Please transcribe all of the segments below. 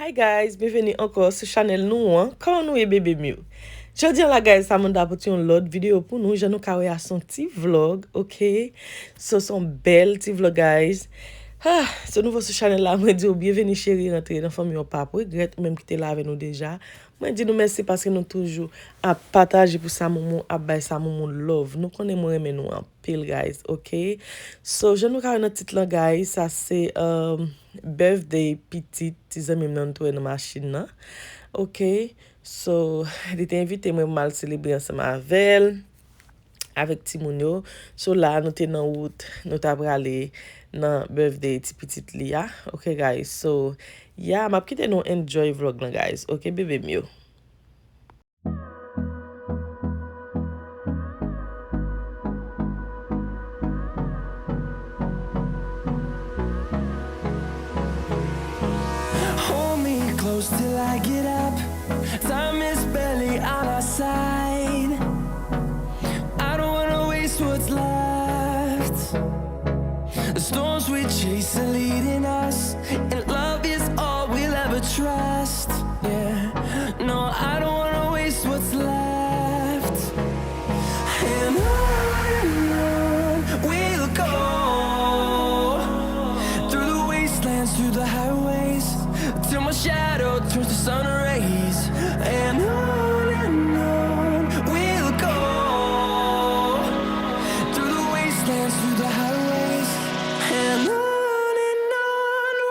Hi guys, bienvenue encore sur channel nous hein. Comment nous est bébé mieux. Je dis la guys, ça m'a d'apporter une autre vidéo pour nous. Je nous carré à son petit vlog, OK? Ce sont belles petits vlog guys. Ah, ce nouveau sur channel là, moi dis bienvenue chérie rentrer dans famille au papa. Regrette même qui était là avec nous déjà. Moi dis nous merci parce que nous toujours à partager pour ça moment, à bailler ça moment love. Nous connaissons aimer nous en pile guys, OK? So je nous carré notre titre là guys, ça c'est birthday pitit, zanmim nan tout dans machine là. OK? So, il était invité moi mal célébrer ensemble avec ti moun yo. So là nous t'es dans route, nous t'a aller dans birthday ti petit Lia. OK guys. So, yeah, m'a quitté nous enjoy vlog là guys. OK bébé mieux. Hold me close till I get up. Time is barely on our side. I don't wanna waste what's left. The storms we chase are leading us, and love is all we'll ever trust. Yeah, no, I don't wanna waste what's left. And on we'll go, through the wastelands, through the highways, till my shadow turns to sun rays. And on we'll go, through the wastelands, through the highways, and on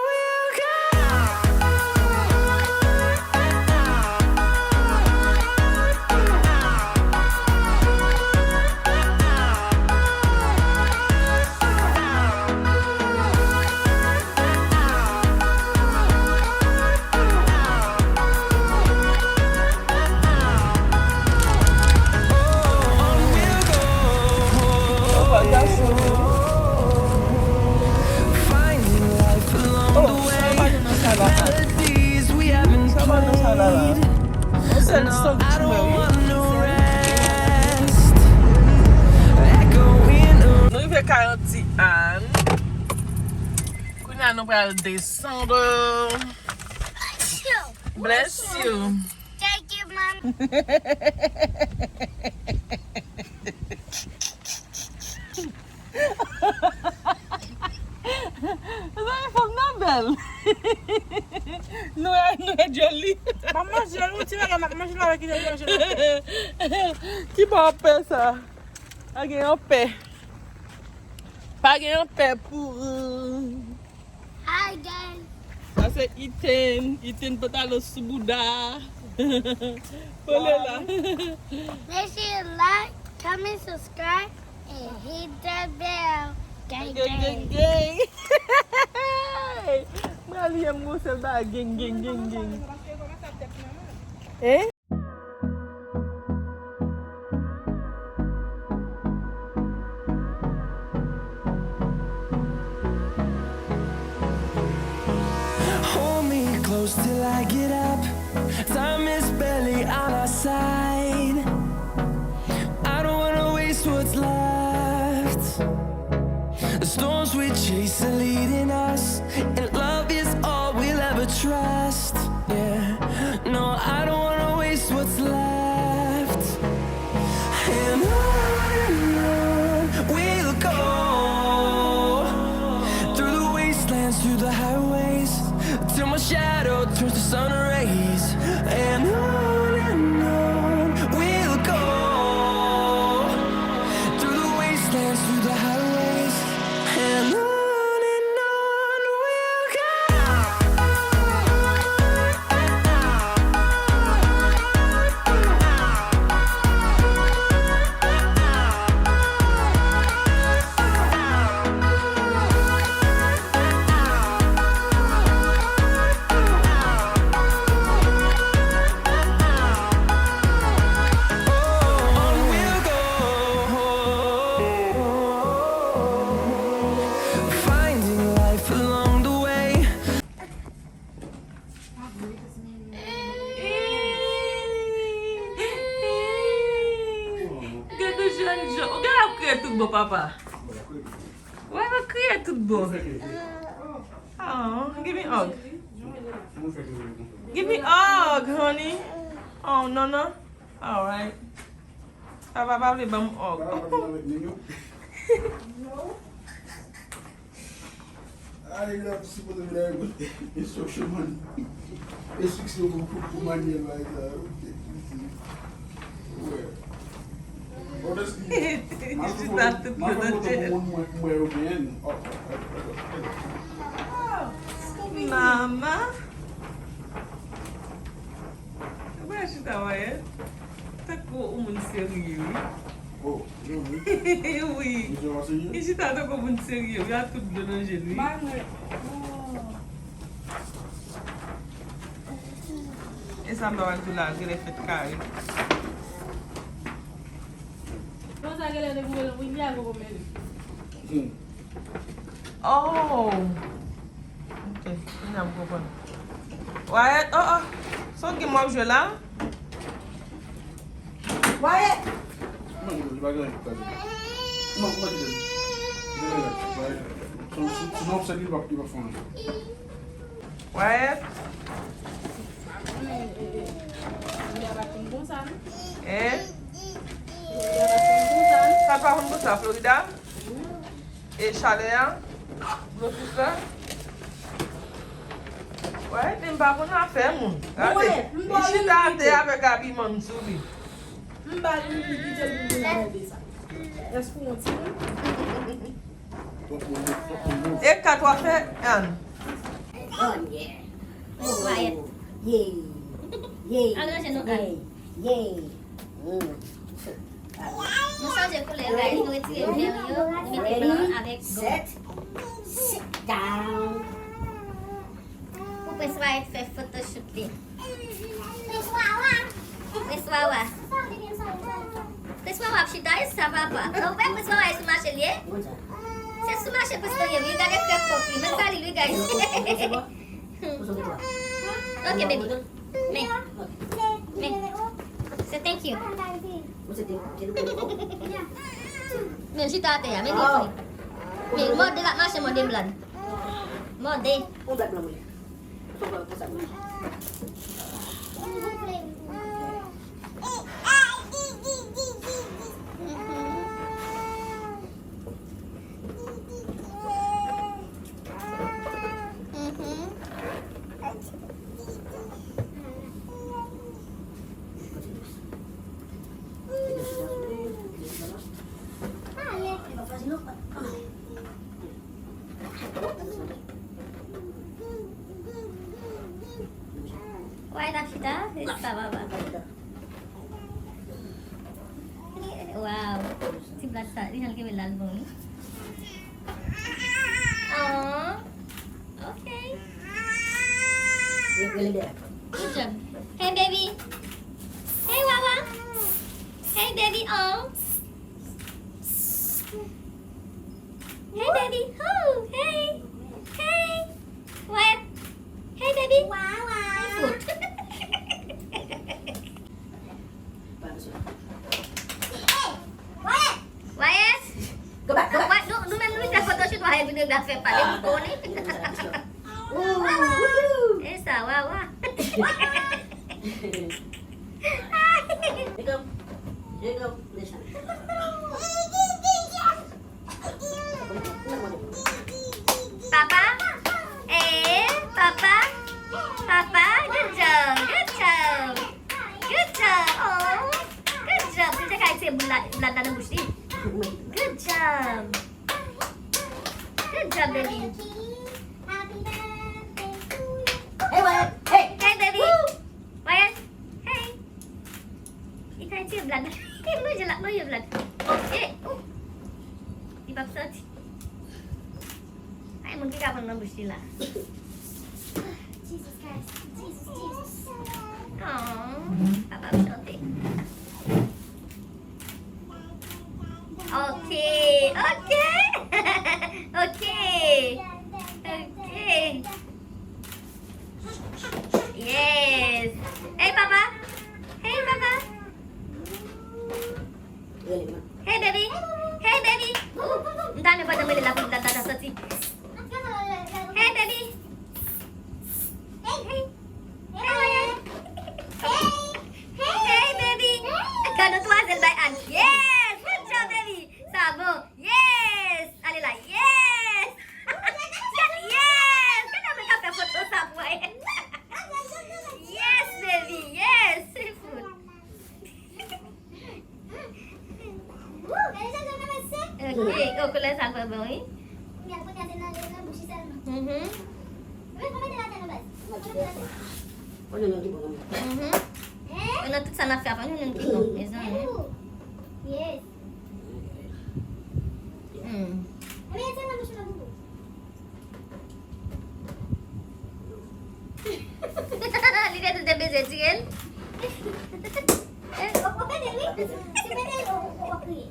we'll go. Finding life along the way, melodies we haven't played. No, I don't want no rest. Echoing around. Nous fait 40 ans. Kounya nous pral descendre. Bless you. Thank you, Mom. Ça femme non belle. Nous est jolie. Maman, j'ai un outil, maman, je l'avais quitté. Qui va en paix ça? Pas gagne en paix. Pas gagne en paix pour Hi, guys. ça c'est Iten patalo subouda. Olé là. Make sure you like, comment, subscribe, and hit that bell. Gang, Gang gang gang. gang. Moi liam mo sel ba gang gang gang gang. Eh? Hold me close till I get up. Time is barely on our side. I don't wanna waste what's left. The storms we chase are leading us, and love is all we'll ever trust. Yeah, no, I don't wanna waste what's left. And on we'll go, through the wastelands, through the highways, till my shadow turns to sun rays. And on we'll go, through the wastelands, through the highways, and on we'll go. Finding life along the way. Gade jeune jo. Regarde crier tout beau papa. Ouais, va crier tout beau. Oh, give me a hug. Give me hug, honey. Oh, no. All right. Papa boleh bam hug. Aí ele se pode virar isso chamando. Esse que se eu vou por mania vai dar. Mama. Como é que está, Wyatt? Tá com o mundo sério. Oh, Oui. E se tá com o mundo sério, já tudo dando jeito. Essa é a do lado, ele é feito caro. Oh. Ok, não vou pôr. Wyatt, só que moi je lá. Wyatt! Não, bagay. Não, pode ir. Senão você liga para fora. Wyatt. É? Tá para onde você Florida? E chaleur? Blofika? Ouais, tem pas na fé, mon. Regardez. Ici t'as avec Gabi Mansouri. Et quand toi fait Anne. Oh yeah. Oh Wyatt. Yeah. Agora você não cai. Nous changeons pour les gars, nous retirons les nous mettons blanc avec Set. Sit down. Pour que Wyatt fait Photoshoot. Pessoal, pessoal, chita ça va pas. Não vai pessoal isso marcha ali? Se isso marcha pessoal, eu gade crap copy, mas tá ali, guys. Okay, baby. Me. Say thank you. Me chita até, me livre. Me mode la marcha mode blanc. Mode. Why not chita? Está baba. Wow. Si blasa, ini lagi belal bong. Oh. Okay. Good job. Hey baby. Hey Wawa. Hey baby. Oh. Hey baby. Oh. Hey. Hey. What? Hey baby. Wawa. Food. Wyatt. Go back. What? Nu memang dah photoshoot wahai videographer paling buko ni. Esa Wawa. Here you go. Listen. Papa. Papa. Papa. Good job. Oh. Good job. Kita kayak saya bulat dalam bush ni. Good job. Good job, baby. Hey, Wyatt. Hey. Hey, baby. Wyatt. Hey. Kita kayak bulat. Lu je lah, lu je bulat. Dipaksa. Ay, mungkin kapan nak bush lah. Jesus Christ. Jesus. Oh, Papa cantik. Okay. Yes. Hey, Papa. Hey, baby. Entah ni pada boleh lakukan tanda sesi. Hey, baby. que les ça fait bon, oui. Il y a un peu de bouche seulement. Mhm. Mais comment de la tête en bas? On est dans le bon. Mhm. On a tout ça à faire, on a une petite maison. Yes. Hmm. Mais il y a tellement de choses à vous. L'idée de baiser, tu es? On peut dire oui. C'est peut-être on va crier.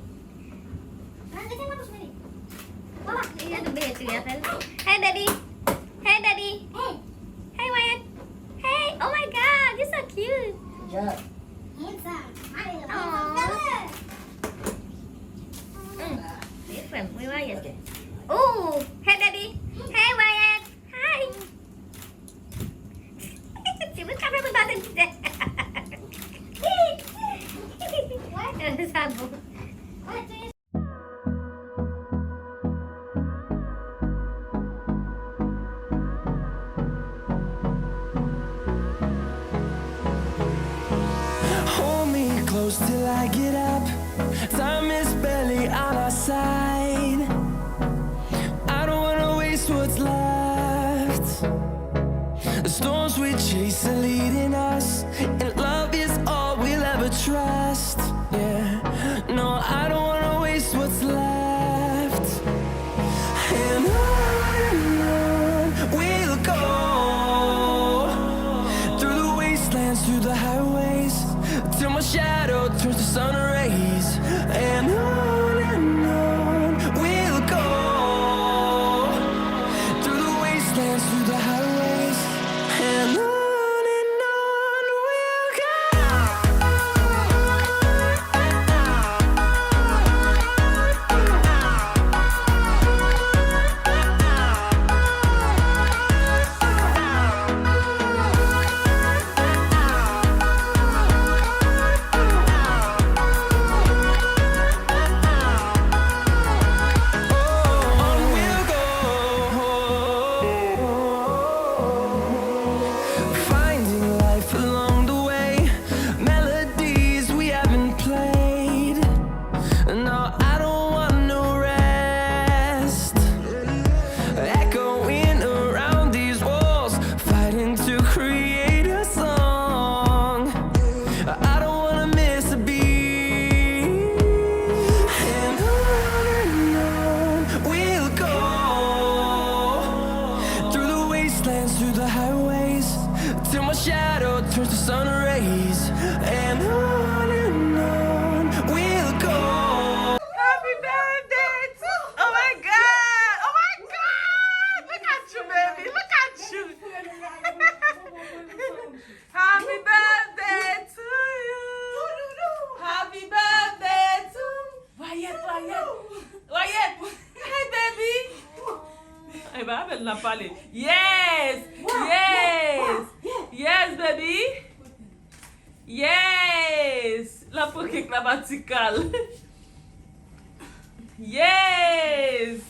Laissez-moi toucher mes lits. Maman. L'idée de baiser, tu es? Hey, baby. Hey, baby. Hey. Hey, Wyatt. Hey. Oh my God, you're so cute. Ja. Handsome. Different. We Wyatt. Oh, hey, baby. Hey, Wyatt. Hi. Chị muốn cắp với ba tên chị. Sao bụng? Hold me close till I get up. Time is barely on our side. I don't wanna waste what's left. The storms we chase are leading us, and love is all we'll ever trust. Yeah, no, I don't wanna waste what's left. And on we'll go, through the wastelands, through the highways, till my shadow turns to sun rays. And on we'll go, through the wastelands, through the highways, and on we'll go. On we'll go, finding life along the way, melodies we haven't played. No, I don't want no rest, echoing around these walls, fighting to create a song. I don't wanna miss a beat. And on we'll go, through the wastelands, through the highways, till my shadow turns to sun rays. And on we'll go. Happy birthday to... Oh my God! Oh my God! Look at you, baby. Look at you. Happy birthday to you. Happy birthday to... Wyatt. Wyatt. Hey, baby. Eh ben, elle n'a pas parlé. Yes! Yes! Yes, baby! Yes! La poke la verticale. Yes!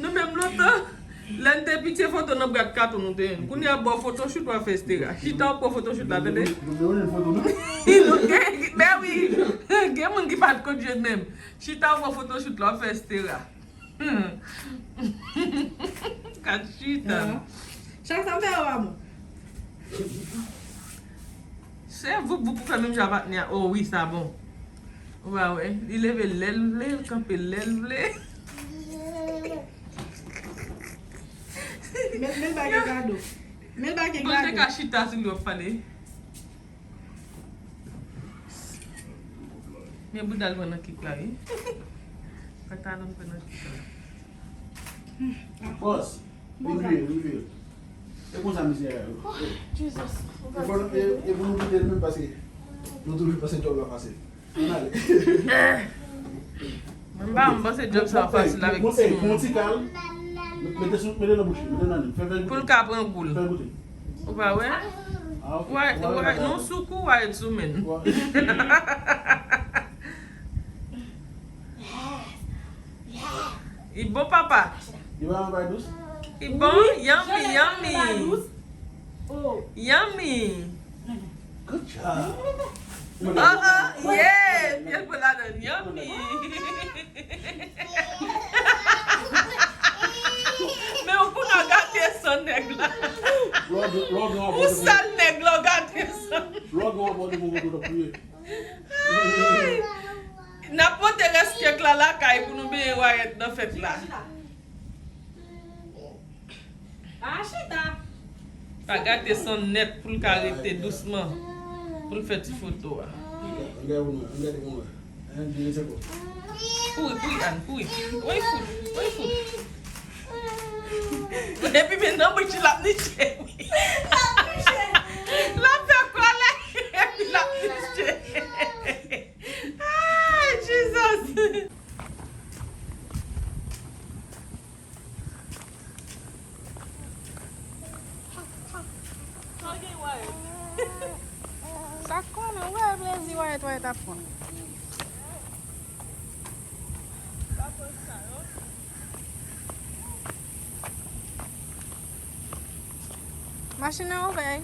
Nous même l'autre, l'un des petits photos nous regarde carton nous ten. Qu'on y a bon photoshoot ou faire stera. Chita pour photoshoot là bébé. Ben oui, gen moun qui pas de code même. Chita pour photoshoot là faire stera. Kachita. Chaque fois, on fait un amour. C'est vous pour faire même j'avais tenir. Oh oui, ça bon. Ouais, il lève l'aile, camper l'aile. Mets le bagay gado. Mets le bagay Quand t'es gado. kachita si nous fallait. Mais boudal bon qui clari. Patalon bon qui. Boss, reveal. C'est comme ça, monsieur. Jesus. Et vous nous dites même passer. Nous devons passer job à passer. On allez. Même pas c'est job ça facile avec Mon petit calme. Mettez dans la bouche. Mettez dans la bouche. pour le cas prendre boule. Fais goûter. Ou pas ouais? Ah, ok. Ouais, non soukou ouais soumen. Il bon papa. Il va en bain douce. Il bon, yummy. Oh. Yummy. Good job. Yeah, miel pou la dan yummy. Mais on peut pas gâter son nègre là. Ou sale nègre là gâter son. N'importe respect là la caille pour nous bien ouais dans fête là. Ah, chita. Pas gâter son net pour le arrêter doucement. Pour le faire des photos. Pouille, Anne, pouille. Oui, fout. Et puis maintenant, moi, tu l'as niché. La fait quoi là? Et puis la niché. Ah, Jesus. Sa konen, wè plezi wè ta fon. Machine ouvè.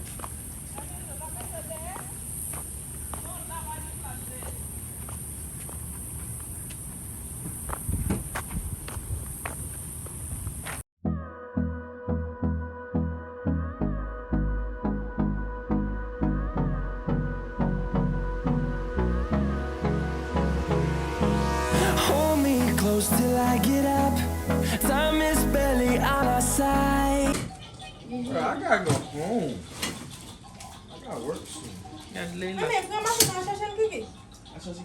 Hold me close till I get up. Time is barely on our side. I gotta go home. I gotta work soon.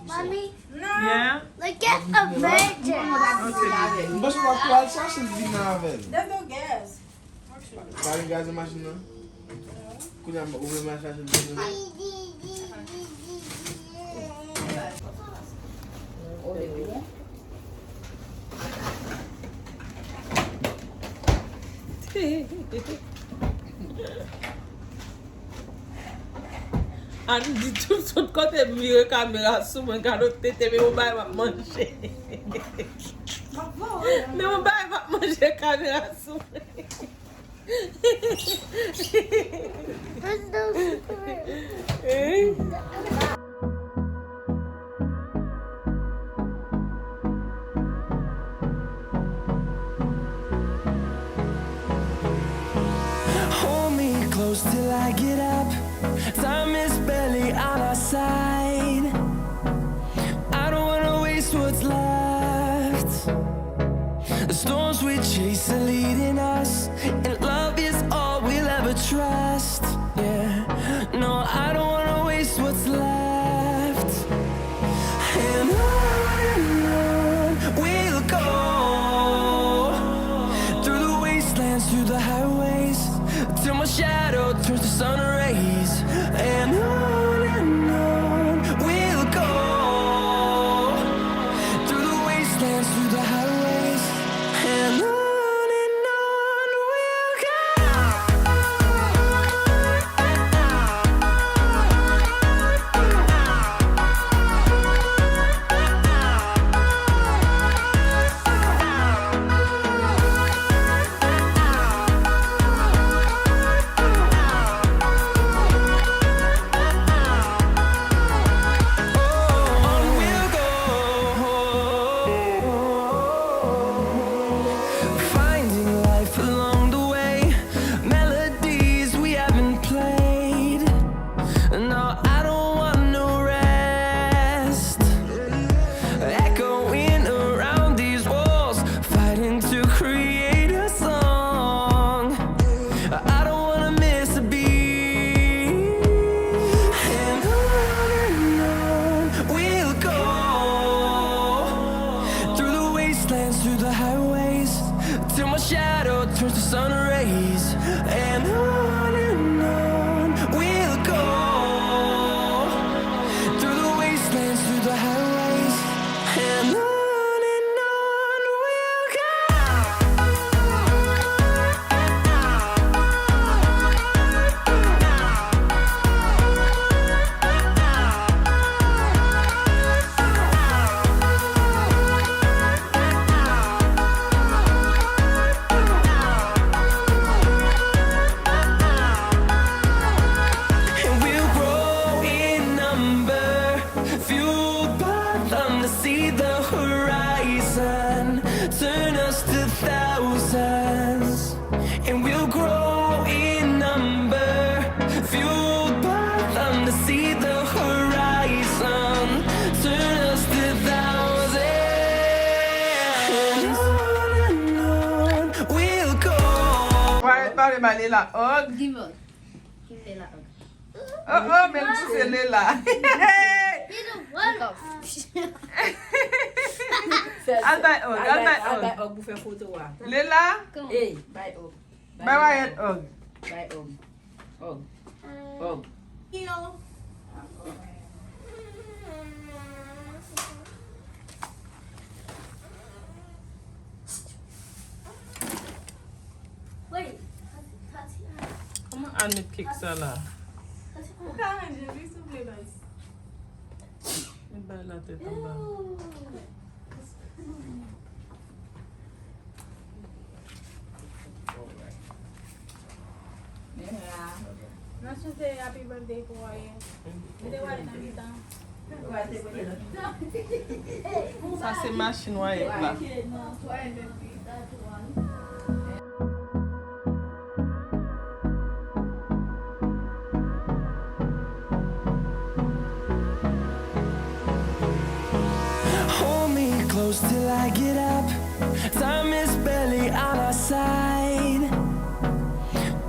Mommy, Yeah? look at a virgin. Mas uma pwal sa se di na avèk. There's no gas. Parang gaz na masin na. Kunya ouvè mas sa se di na. An di tout sot kote mire kamera sou mwen kado tete me ou bay wap manje. Me ou bay wap manje kamera sou mwen. There's no secret. Hold me close till I get up. Time is barely on our side. I don't wanna waste what's left. The storms we chase are leading us, and love is all we'll ever trust. Yeah, no, I don't wanna waste what's left. And on we'll go, through the wastelands, through the highways, till my shadow turns to sun rays. And on we'll go, through the wastelands, through the highways. And on we'll go. Parle ba Lela og. Give up. Give Lela up. Oh, men pousse Lela. You don't want up. Albay og. Albay og pou fè foto wa. Lela, Hey, bay og. bay wayet og. Bay og. Og. Wait. Comment Anne kick ça là? Il bat la tête en bas. Nasıl say happy birthday ko ay. Hindi wala na dito. Ça c'est machine wayet là. Hold me close till I get up. Time is barely on our side.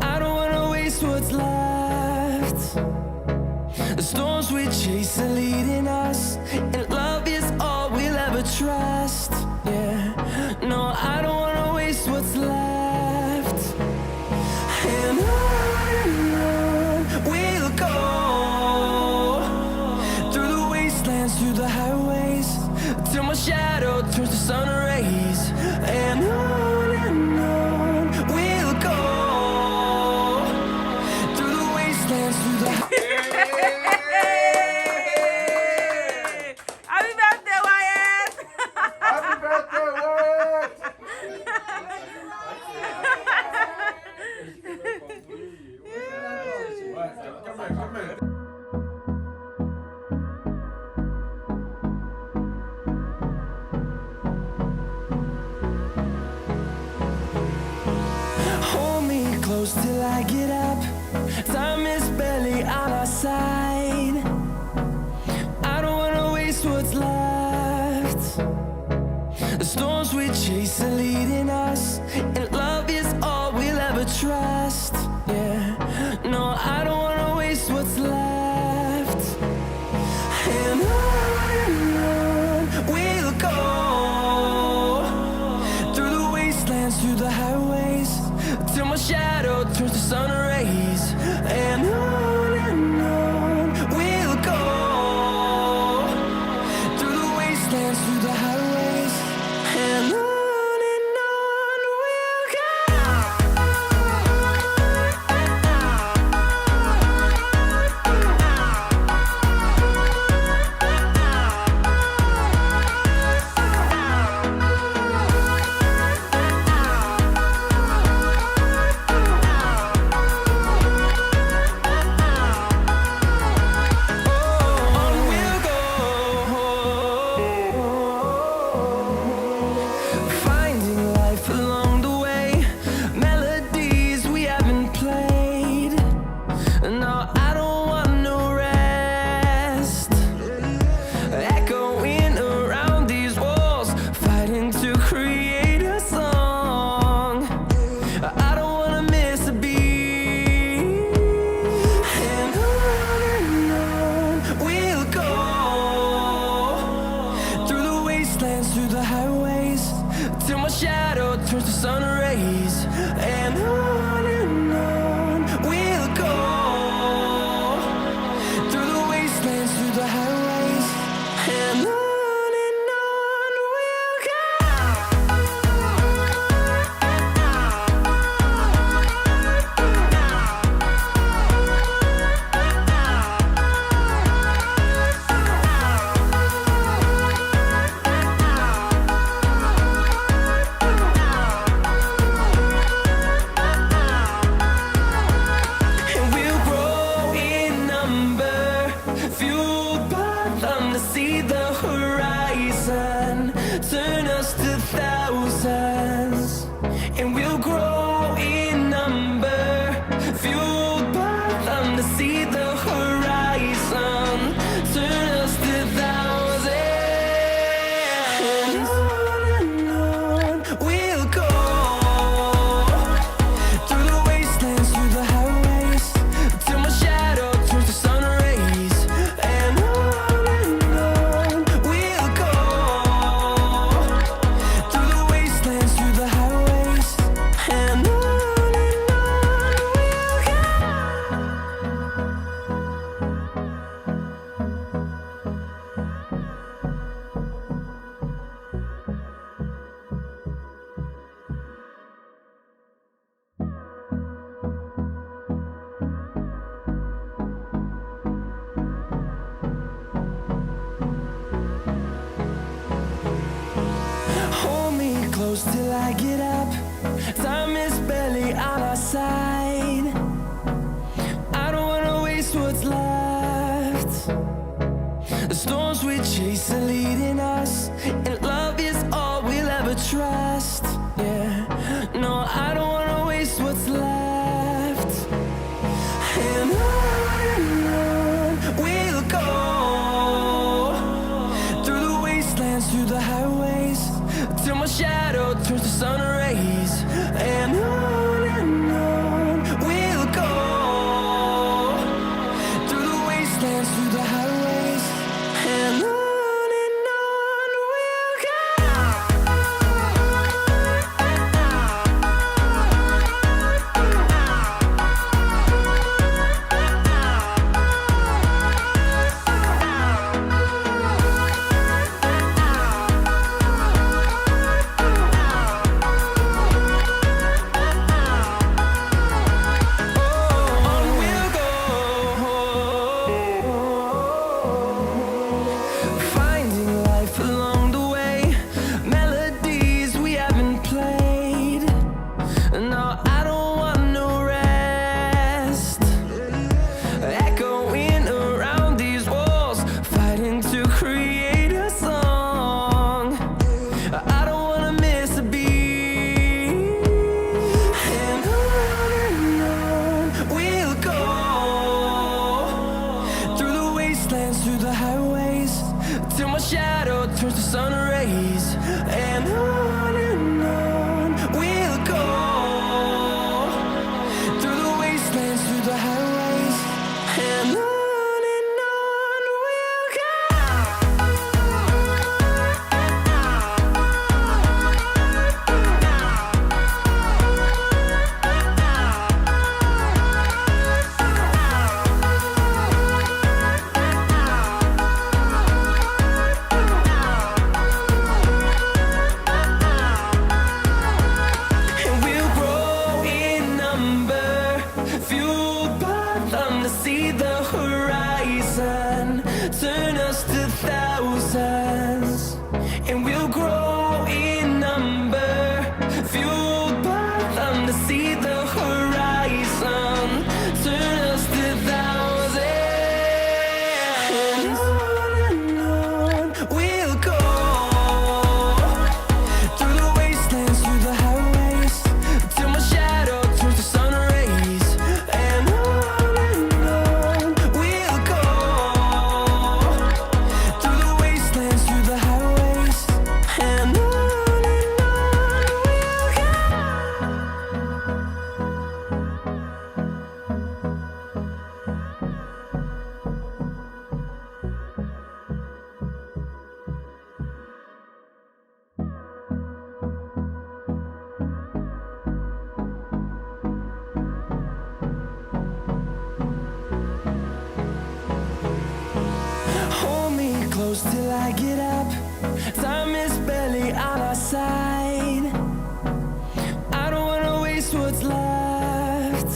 I don't wanna waste what's left. The storms we chase are leading us, and love is all we'll ever trust. Yeah, no, I don't wanna waste what's left. And on we'll go, through the wastelands, through the highways, till my shadow turns to sun rays. And on we'll go, through the wastelands, through the Happy birthday, Wyatt! Happy birthday, Wyatt! Come here. Hold me close till I get up. Time is barely on our side. I don't wanna waste what's left. The storms we chase are leading us, and love is all we'll ever trust. Yeah, no, I don't wanna waste what's left. And on we'll go, through the wastelands, through the highways, till my shadow turns to sun rays. And on we'll go, through the wastelands, through the highways. And on we'll go. close till I get up. Time is barely on our side. I don't wanna waste what's left. The storms we chase are leading us, and love is all we'll ever trust. Yeah, no, I don't wanna waste what's left. And on we'll go, through the wastelands, through the highways, till my shadow turns to sun rays. And on we'll go, through the wastelands, through the highways, and on we'll go. Through the highways, till my shadow turns to sun rays. And on we'll go, through the wastelands, through the highways, and on we'll go. See the horizon turn us to thousands, and we'll grow in number, fueled by them to see the horizon turn us to thousands. And on we'll go, through the wastelands, through the highways, till my shadow turns to sun rays. And close till I get up. Time is barely on our side. I don't wanna waste what's left.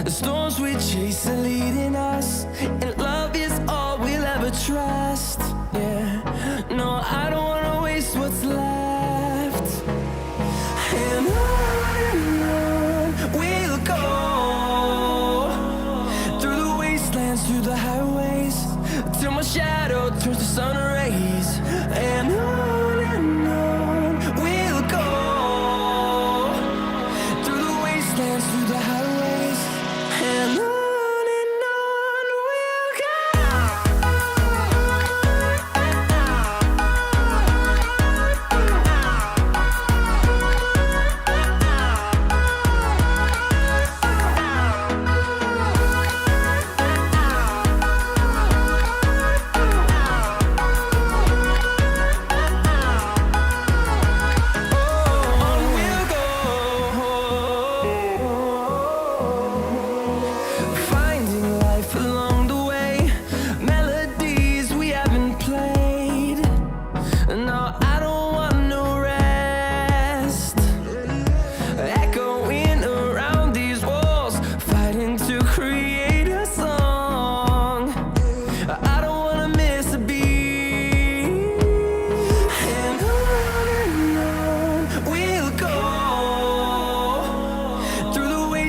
The storms we chase are leading us, and love is all we'll ever trust. Yeah, no, I don't wanna waste what's left. And on we'll go, through the wastelands, through the highways, till my shadow turns to sun rays. And on we'll go, through the wastelands, through the highways, and on we'll go.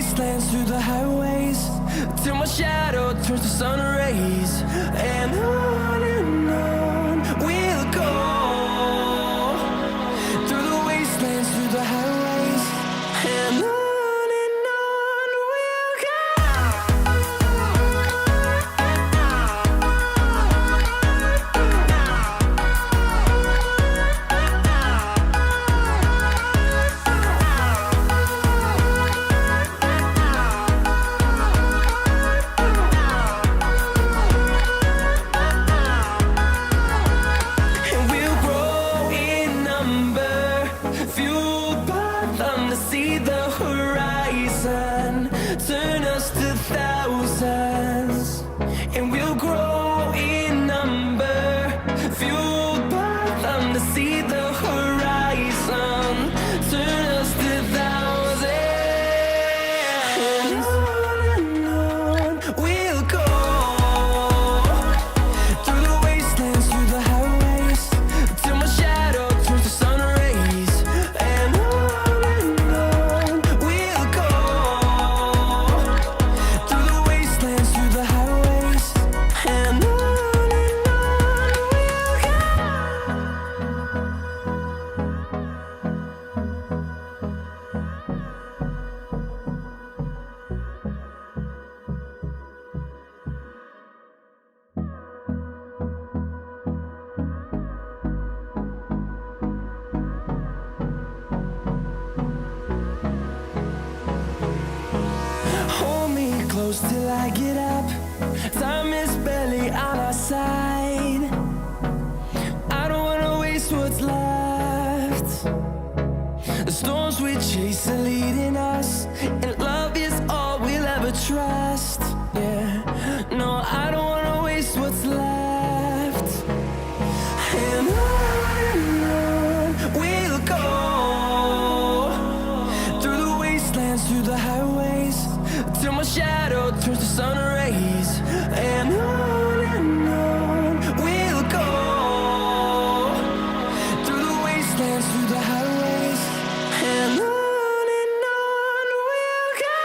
wastelands, through the highways, till my shadow turns to sun rays. And on we'll go, through the wastelands, through the highways, and on we'll go. And we'll grow in number, fueled by them to see the horizon, turn us to thousands. And we'll grow in number, fueled by them to see the horizon, turn us to thousands. And on we'll go, through the wastelands, through the highways, till my shadow turns to sun rays. And on we'll go, through the wastelands, through the highways, and on we'll go. Hold me close till I get up. Time is barely on our side. I don't wanna waste what's left. The storms we chase are leading us, and love is all we'll ever trust. Yeah, no, I don't wanna waste what's left. And on we'll go, through the wastelands, through the highways, till my shadow turns to sun rays. And on we'll go, through the wastelands, through the highways, and on we'll go.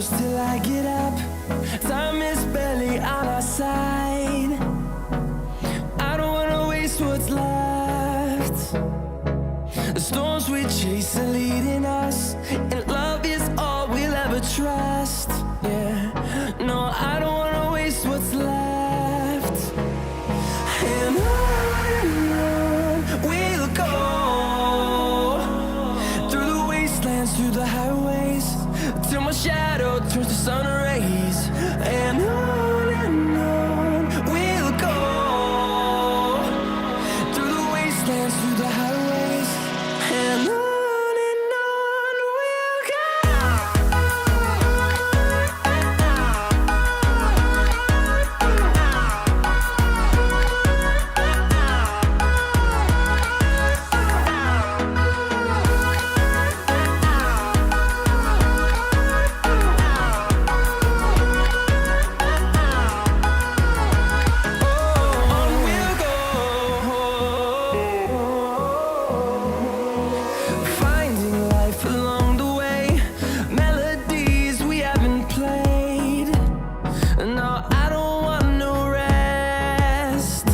close till I get up. Time is barely on our side. I don't wanna waste what's left. The storms we chase are leading us, and love is all we'll ever trust. Yeah, no, I don't wanna waste what's left. And on we'll go, through the wastelands, through the highways, till my shadow turns to sun rays. And on we'll go, through the wastelands, through the highways, and on we'll go. Finding life along the way, melodies we haven't played. No, I don't want no rest.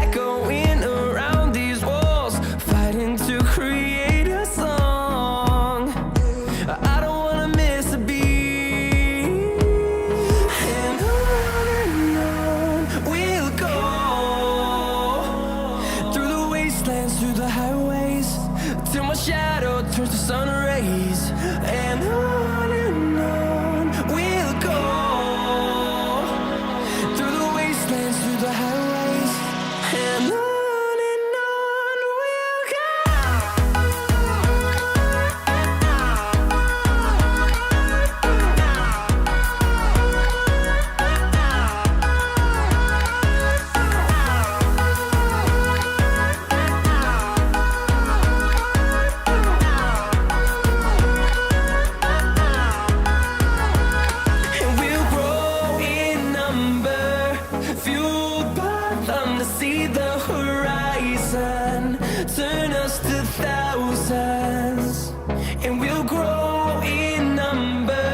Echoing around these walls, fighting to create a song. I don't wanna miss a beat. And on we'll go, through the wastelands, through the highways, till my shadow turns to sun rays. And on we'll go, through the wastelands, through the highways, and on we'll go. And we'll grow in number, fueled by them to see the horizon, turn us to thousands. And we'll grow in number,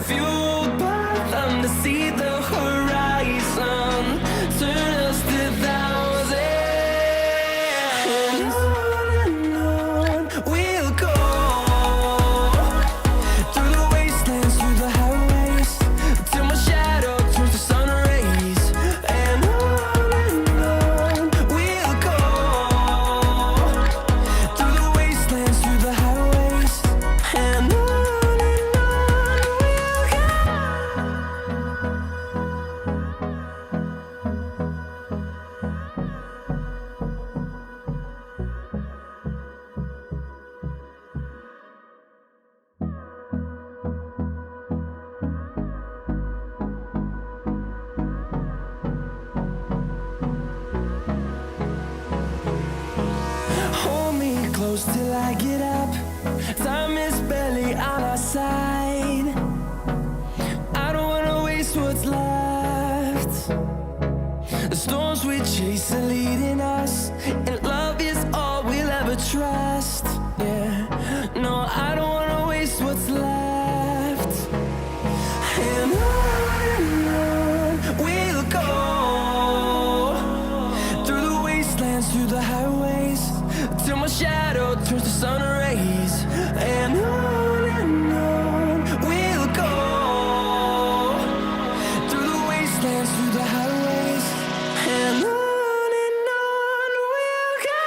fueled by them to see the horizon, turn us to thousands. And on we'll go, through the wastelands, through the highways, till my shadow turns to sun rays. And on we'll go, through the wastelands, through the highways, and on we'll go. Hold me close till I get up. Time is barely on our side. I don't wanna waste what's left. The storms we chase are leading us, and love is all we'll ever trust. Yeah, no, I don't wanna waste what's left. And on we'll go, through the wastelands, through the highways, till my shadow turns to sun rays. And on we'll go, through the wastelands, through the highways, and on we'll go.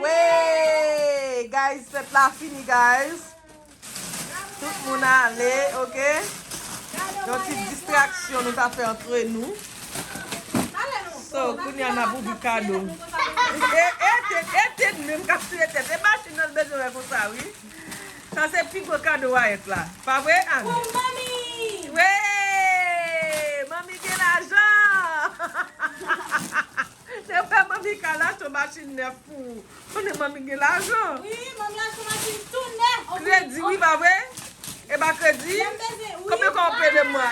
Ouais, guys, faites la fini, guys. Tout le monde a allé, ok? Une petite distraction nous a fait entre nous. So, qu'on y en a beaucoup de cadeaux. Et même quand tu étais, c'est machine dans le besoin comme ça, oui? Ça, c'est plus gros cadeau à être là. Pas vrai, Anne? Pour mamie! Ouais! Mamie, qui a l'argent! C'est pas mamie qui a l'argent, machine neuf pour. On est mamie qui a l'argent. Oui, mamie a son machine tout neuf. Crédit, oui, pas vrai? Et bah, crédit? Combien qu'on paie de moi?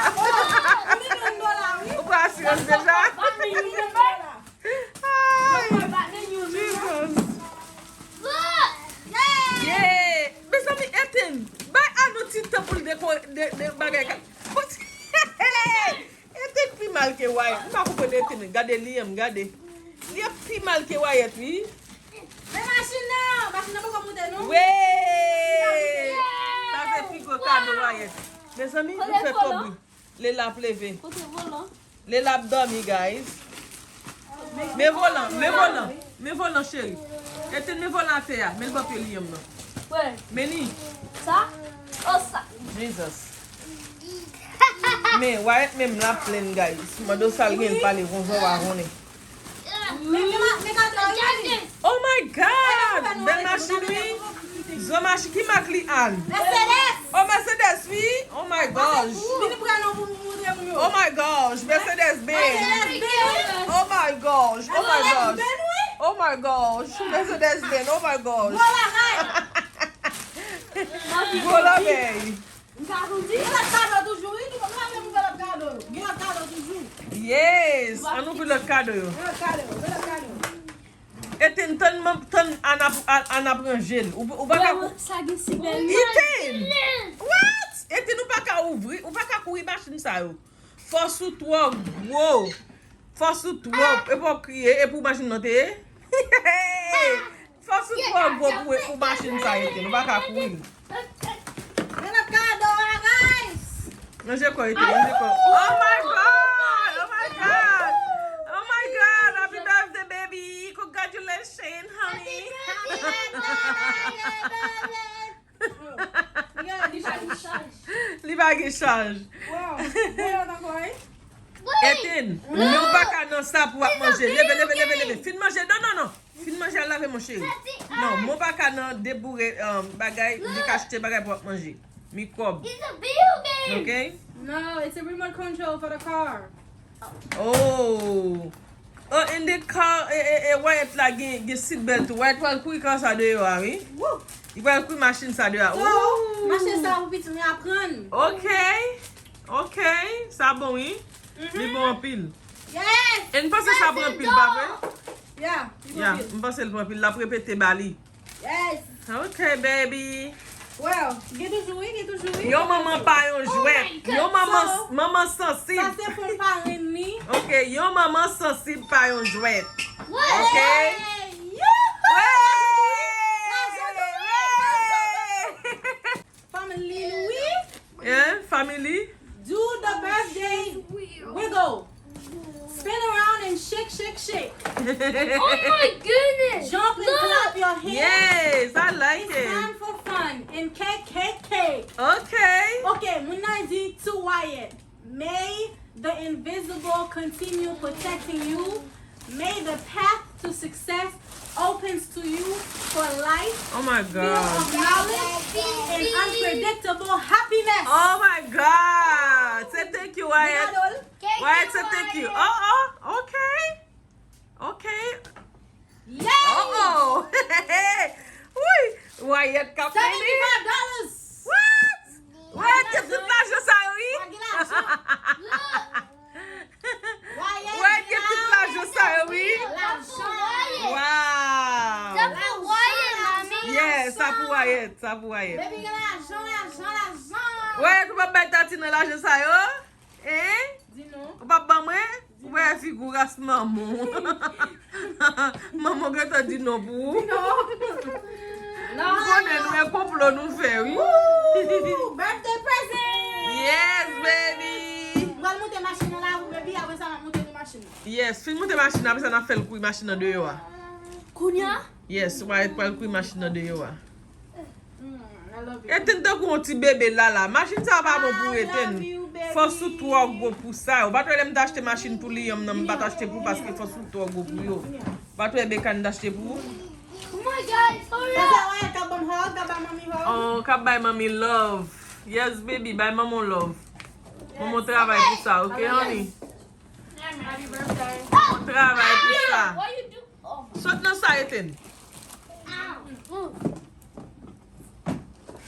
$1 million, oui. Vous pouvez assurer déjà? $1 million. Yeah! Mes amis, Etienne, bah, à nos petites temps pour de bagay. Etienne plus mal que Wyatt. Je ne sais pas Etienne. Gade Liam, gade. Liam plus mal que Wyatt, oui. Mais machine là, pas comme nous, non? Ouais! Ça c'est plus gros cadeau Wyatt. Mes amis, vous faites pas bruit. Les laps levés. Les laps dormi, guys. Mais volant, chérie. Etienne, mes volants à terre. Mais le pas Liam, non. Ouais. Meni. Ça? Oh, ça. Jesus. Mais Wyatt même la pleine, guys. Je dois saluer parler, on va voir. Oh my God! Belle machine, oui. Zo machine qui m'a cli Anne. Oh, Mercedes, oui. Oh my gosh. Oh my gosh. Mercedes Benz. Oh my gosh. Oh my gosh. Oh my gosh. Mercedes Benz. Oh my gosh. Voilà, belle. Yes. On ouvre le cadeau. Et t'es en abrangel. Ou pas What? Et t'es nous pas qu'à ouvrir. Ou pas qu'à courir machine ça yo. Force sous toi. Wow. Force sous toi. Et pour crier. Et pour machine noter. Force sous toi pour machine ça yo. Nous pas qu'à courir. Non, j'ai quoi? Oh my God! Oh my God! Oh my God! Happy birthday, baby! Congratulations, honey! Li bagay change. Etienne, nous pas qu'à dans ça pour manger. Levez. Fin manger. Non. Fin manger à laver mon chéri. Non, moi pas qu'à dans débourrer bagay, décacheter bagay pour manger. Microbe. It's a video game. Okay? No, it's a remote control for the car. Oh, in the car, Wyatt la gen seatbelt. Wyatt wal kou kan sa de yo, oui? Wal kou machine sa de yo. So, machine ça pour petit nous apprendre. Ok, ça bon, oui? Li bon en pile. Yes. Et n'pense ça bon en pile, pas vrai? Yeah. Yeah, m'pense le bon en pile. La prépété bali. Yes. Ok, baby. Well, get to jouer. Yo maman pa yon jouet. Yo maman sensible. Ça c'est pour parler de lui. Ok, yo maman sensible pa yon jouet. What? Ok? Family Louis, Yeah, family. do the birthday wiggle. Spin around and shake. Oh my goodness. Jump and clap your hands. Yes, I like It's it. time for fun and cake. Okay. Okay, Munazi to Wyatt. May the invisible continue protecting you. May the path to success opens to you for life, Oh my full of God. knowledge and unpredictable happiness. Oh my God. Say thank you, Wyatt. Wyatt, say thank you. Okay. Yay! Oh. Oui. Wyatt $75. kapeni. What? Wyatt get tout l'argent ça, oui? Wyatt get tout l'argent ça, oui? Wow. That's for Wyatt, mommy. Yes, ça pour Wyatt. Baby, l'argent. Ouais, tu vas mettre ta tine l'argent ça, yo? Hein? Dis non. Ou pas ban moi? Ouais, figure à ce maman. Maman, que t'as dit non pour? Non. On est complot nous fait, oui? Ooh, birthday present. Yes, baby. On va monter machine là, baby, après ça on va monter une machine. Yes, fin monter machine, après ça on a fait le coup machine de yo. Kounya? Yes, why pal kui machine de yo. I love you. Eten tan kou ti bébé là. Machine ça pas bon pour I Eten. love you, baby. Faut sous toi go pour ça. Ou pas toi l'aime d'acheter machine pour lui, non pas acheter pour parce qu'il faut sous toi go pour yo. Pas toi bécan d'acheter pour. Oh my God, hurry Is up. that why I got one hug? Got my mommy hug? Oh, ka buy mommy love. Yes, baby, buy maman love. Maman travaille pour ça, ok, honey? Happy birthday. Maman travaille pour ça. What you do? Oh my. Saute dans ça, Eten.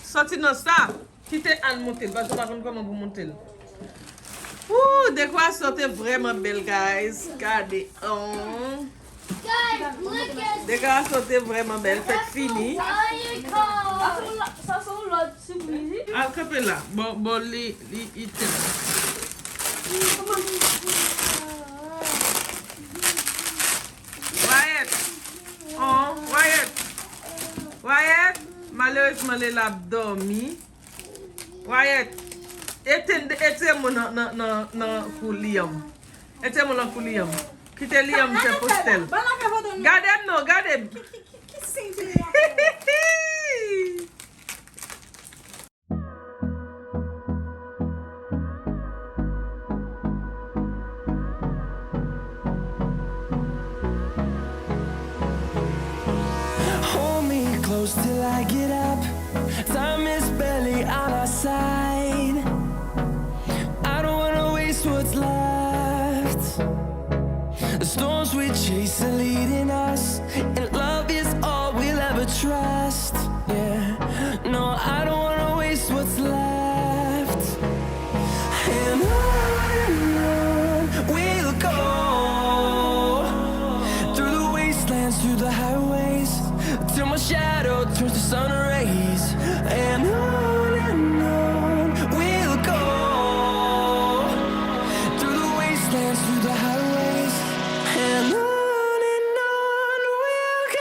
Sorti dans ça. Quitte Anne monter, parce que je ne sais pas comment vous monter. Ouh, décoration est vraiment belle, guys. Regardez. Oh. Guys, look at Décoration est vraiment belle. Faites fini. Ça c'est l'autre surprise. Al kapé là. Bon, li iten. Wyatt. Oh, Wyatt. Malheureusement, il a dormi. Wyatt. Ete mon nan kou Liam. Ete mon nan kou Liam. Kite Liam se postel. But like I hold on. Gade no, gade. Sing to me. Hold me close till I get up. Time is barely on our side. I don't wanna waste what's left. The storms we chase are leading us, and love is all we'll ever trust. Yeah, no, I don't wanna waste what's left. And on we'll go, through the wastelands, through the highways, till my shadow turns to sun rays. And on we'll go, through the wastelands, through the highways, and on we'll go.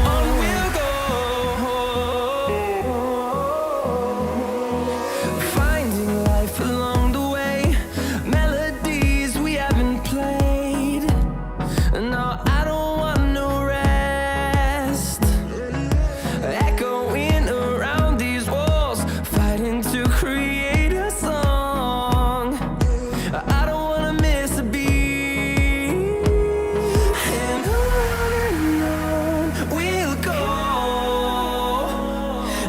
On we'll go, finding life along the way, melodies we haven't played. No, I don't want no rest, echoing around these walls, fighting to create a song. I don't wanna miss a beat. And on we'll go,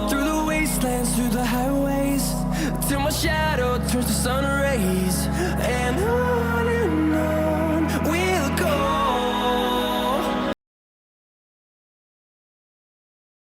through the wastelands, through the highways, till my shadow turns to sun rays. And